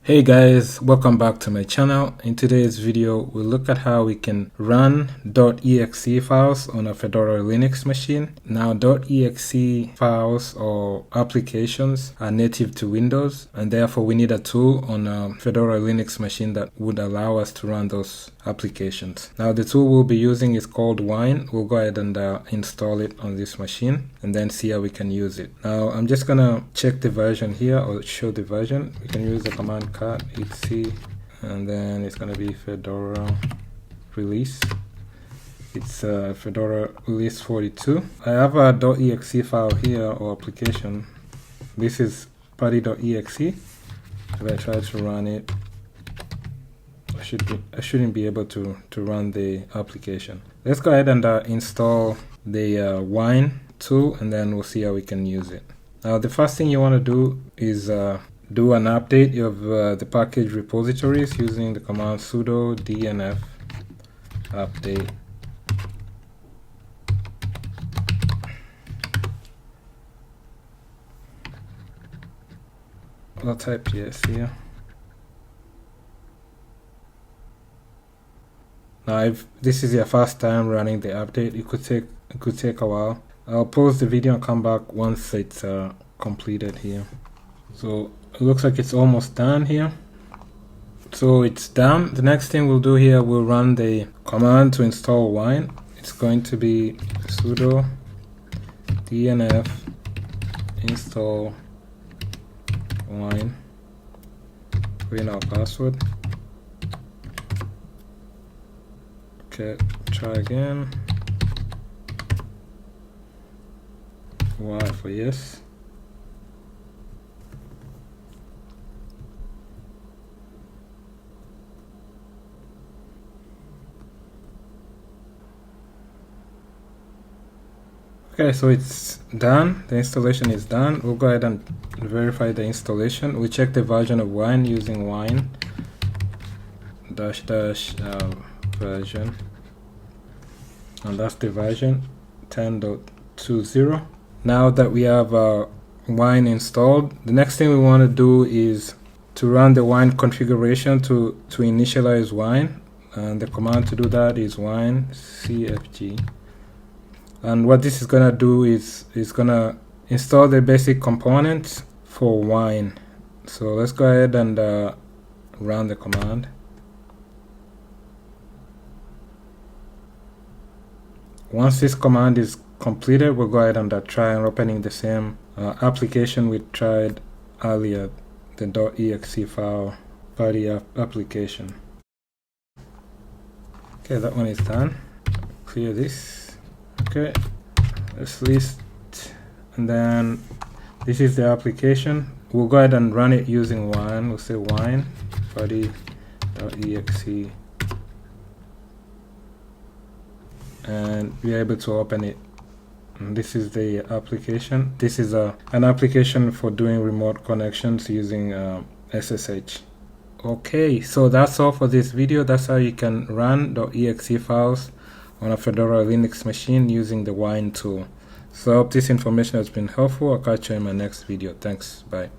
Hey guys, welcome back to my channel. In today's video, we'll look at how we can run .exe files on a Fedora Linux machine. Now, .exe files or applications are native to Windows, and therefore we need a tool on a Fedora Linux machine that would allow us to run those applications. Now, the tool we'll be using is called Wine. We'll go ahead and install it on this machine and then see how we can use it. Now, I'm just gonna check the version here or show the version. We can use the command cat etc, and then it's gonna be Fedora release. It's Fedora release 42. I have a .exe file here or application. This is putty.exe. If I try to run it, I shouldn't be able to run the application. Let's go ahead and install the Wine tool, and then we'll see how we can use it. Now, the first thing you want to do is do an update of the package repositories using the command sudo dnf update. I'll type yes here. Now, if this is your first time running the update, it could take a while. I'll pause the video and come back once it's completed here. So it looks like it's almost done here. So it's done. The next thing we'll do here, we'll run the command to install Wine. It's going to be sudo dnf install Wine. Put in our password. Okay, try again. Y for yes. Okay, so it's done. The installation is done. We'll go ahead and verify the installation. We check the version of Wine using wine version, and that's the version 10.20. Now that we have Wine installed, the next thing we want to do is to run the Wine configuration to initialize Wine, and the command to do that is wine cfg. And what this is gonna do is gonna install the basic components for Wine. So let's go ahead and run the command. Once this command is completed, we'll go ahead and try and opening the same application we tried earlier, the .exe file putty application. Okay, that one is done. Clear this. Okay, let's list, and then this is the application. We'll go ahead and run it using Wine. We'll say wine putty.exe, and we're able to open it. And this is the application. This is an application for doing remote connections using SSH. Okay, so that's all for this video. That's how you can run .exe files on a Fedora Linux machine using the Wine tool. So I hope this information has been helpful. I'll catch you in my next video. Thanks. Bye.